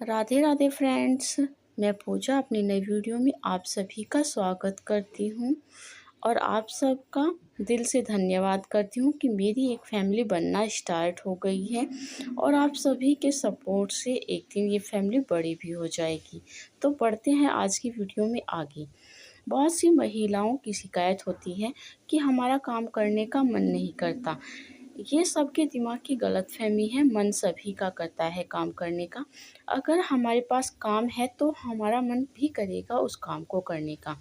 Radhe Radhe friends. मैं पूजा अपनी नई वीडियो में आप सभी का स्वागत करती हूँ और आप सबका दिल से धन्यवाद करती हूँ कि मेरी एक फैमिली बनना स्टार्ट हो गई है और आप सभी के सपोर्ट से एक दिन ये फैमिली बड़ी भी हो जाएगी। तो बढ़ते हैं आज की वीडियो में आगे। बहुत सी महिलाओं की शिकायत होती है कि हमारा काम करने का मन नहीं करता। ये सबके दिमाग की गलतफहमी है। मन सभी का करता है काम करने का। अगर हमारे पास काम है तो हमारा मन भी करेगा उस काम को करने का।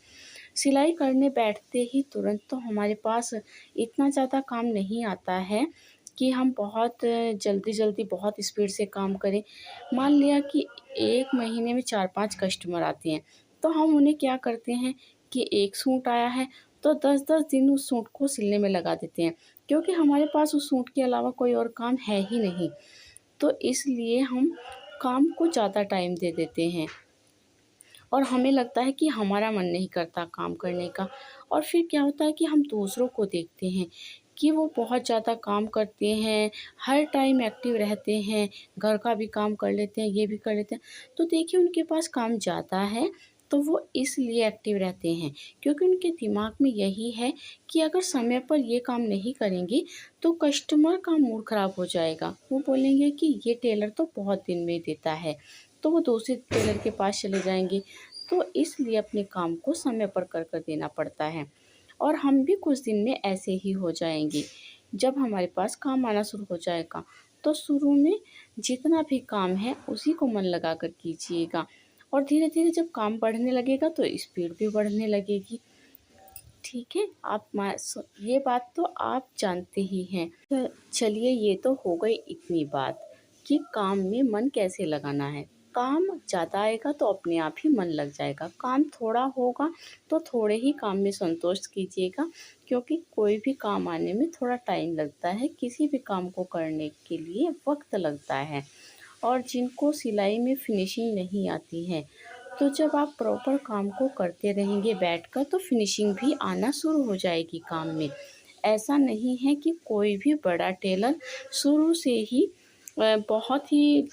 सिलाई करने बैठते ही तुरंत तो हमारे पास इतना ज़्यादा काम नहीं आता है कि हम बहुत जल्दी जल्दी बहुत स्पीड से काम करें। मान लिया कि एक महीने में 4-5 कस्टमर आते हैं, तो हम उन्हें क्या करते हैं कि एक सूट आया है तो 10-10 दिन उस सूट को सिलने में लगा देते हैं, क्योंकि हमारे पास उस सूट के अलावा कोई और काम है ही नहीं। तो इसलिए हम काम को ज़्यादा टाइम दे देते हैं और हमें लगता है कि हमारा मन नहीं करता काम करने का। और फिर क्या होता है कि हम दूसरों को देखते हैं कि वो बहुत ज़्यादा काम करते हैं, हर टाइम एक्टिव रहते हैं, घर का भी काम कर लेते हैं, ये भी कर लेते हैं। तो देखिए उनके पास काम ज़्यादा है, तो वो इसलिए एक्टिव रहते हैं क्योंकि उनके दिमाग में यही है कि अगर समय पर ये काम नहीं करेंगे तो कस्टमर का मूड ख़राब हो जाएगा। वो बोलेंगे कि ये टेलर तो बहुत दिन में देता है, तो वो दूसरे टेलर के पास चले जाएंगे। तो इसलिए अपने काम को समय पर कर कर देना पड़ता है और हम भी कुछ दिन में ऐसे ही हो जाएंगे। जब हमारे पास काम आना शुरू हो जाएगा तो शुरू में जितना भी काम है उसी को मन लगा कर कीजिएगा और धीरे धीरे जब काम बढ़ने लगेगा तो स्पीड भी बढ़ने लगेगी। ठीक है, ये बात तो आप जानते ही हैं। चलिए, ये तो हो गई इतनी बात कि काम में मन कैसे लगाना है। काम ज़्यादा आएगा तो अपने आप ही मन लग जाएगा। काम थोड़ा होगा तो थोड़े ही काम में संतोष कीजिएगा, क्योंकि कोई भी काम आने में थोड़ा टाइम लगता है। किसी भी काम को करने के लिए वक्त लगता है और जिनको सिलाई में फिनिशिंग नहीं आती है, तो जब आप प्रॉपर काम को करते रहेंगे बैठकर तो फिनिशिंग भी आना शुरू हो जाएगी काम में। ऐसा नहीं है कि कोई भी बड़ा टेलर शुरू से ही बहुत ही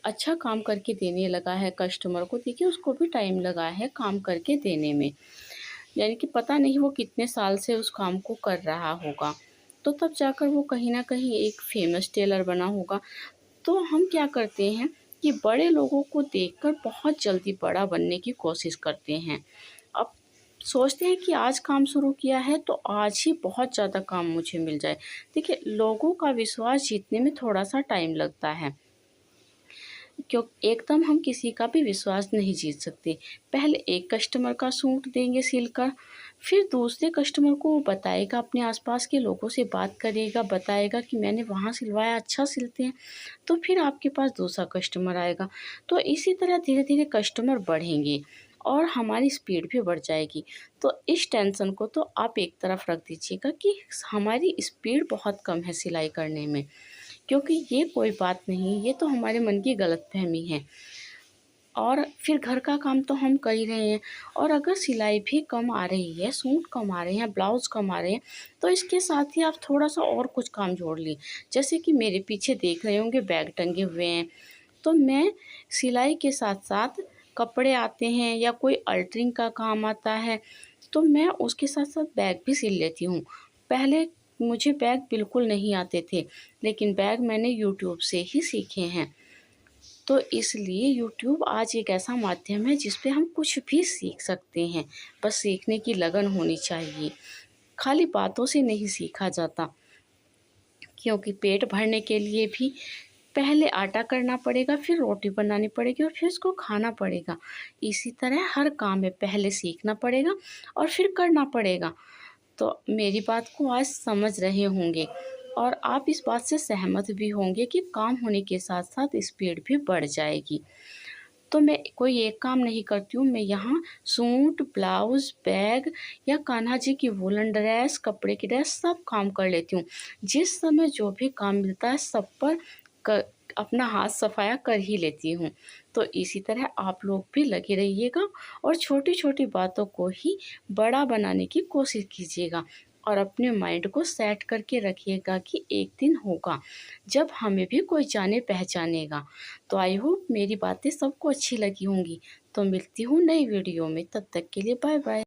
अच्छा काम करके देने लगा है कस्टमर को। देखिए उसको भी टाइम लगा है काम करके देने में, यानी कि पता नहीं वो कितने साल से उस काम को कर रहा होगा, तो तब जाकर वो कहीं ना कहीं एक फेमस टेलर बना होगा। तो हम क्या करते हैं कि बड़े लोगों को देखकर बहुत जल्दी बड़ा बनने की कोशिश करते हैं। अब सोचते हैं कि आज काम शुरू किया है तो आज ही बहुत ज़्यादा काम मुझे मिल जाए। देखिए लोगों का विश्वास जीतने में थोड़ा सा टाइम लगता है, क्यों एकदम हम किसी का भी विश्वास नहीं जीत सकते। पहले एक कस्टमर का सूट देंगे सिलकर, फिर दूसरे कस्टमर को वो बताएगा, अपने आसपास के लोगों से बात करेगा, बताएगा कि मैंने वहाँ सिलवाया, अच्छा सिलते हैं, तो फिर आपके पास दूसरा कस्टमर आएगा। तो इसी तरह धीरे धीरे कस्टमर बढ़ेंगे और हमारी स्पीड भी बढ़ जाएगी। तो इस टेंशन को तो आप एक तरफ रख दीजिएगा कि हमारी स्पीड बहुत कम है सिलाई करने में, क्योंकि ये कोई बात नहीं, ये तो हमारे मन की गलतफहमी है। और फिर घर का काम तो हम कर ही रहे हैं, और अगर सिलाई भी कम आ रही है, सूट कम आ रहे हैं, ब्लाउज़ कम आ रहे हैं, तो इसके साथ ही आप थोड़ा सा और कुछ काम जोड़ लीजिए। जैसे कि मेरे पीछे देख रहे होंगे बैग टंगे हुए हैं, तो मैं सिलाई के साथ साथ कपड़े आते हैं या कोई अल्टरिंग का काम आता है तो मैं उसके साथ साथ बैग भी सिल लेती हूँ। पहले मुझे बैग बिल्कुल नहीं आते थे, लेकिन बैग मैंने यूट्यूब से ही सीखे हैं। तो इसलिए यूट्यूब आज एक ऐसा माध्यम है जिस पे हम कुछ भी सीख सकते हैं। बस सीखने की लगन होनी चाहिए। खाली बातों से नहीं सीखा जाता, क्योंकि पेट भरने के लिए भी पहले आटा करना पड़ेगा, फिर रोटी बनानी पड़ेगी और फिर उसको खाना पड़ेगा। इसी तरह हर काम में पहले सीखना पड़ेगा और फिर करना पड़ेगा। तो मेरी बात को आज समझ रहे होंगे और आप इस बात से सहमत भी होंगे कि काम होने के साथ साथ स्पीड भी बढ़ जाएगी। तो मैं कोई एक काम नहीं करती हूँ, मैं यहाँ सूट, ब्लाउज़, बैग या कान्हा जी की वूलन ड्रेस, कपड़े की ड्रेस सब काम कर लेती हूँ। जिस समय जो भी काम मिलता है सब पर अपना हाथ सफाया कर ही लेती हूँ। तो इसी तरह आप लोग भी लगे रहिएगा और छोटी छोटी बातों को ही बड़ा बनाने की कोशिश कीजिएगा और अपने माइंड को सेट करके रखिएगा कि एक दिन होगा जब हमें भी कोई जाने पहचानेगा। तो आई होप मेरी बातें सबको अच्छी लगी होंगी। तो मिलती हूँ नई वीडियो में, तब तक के लिए बाय बाय।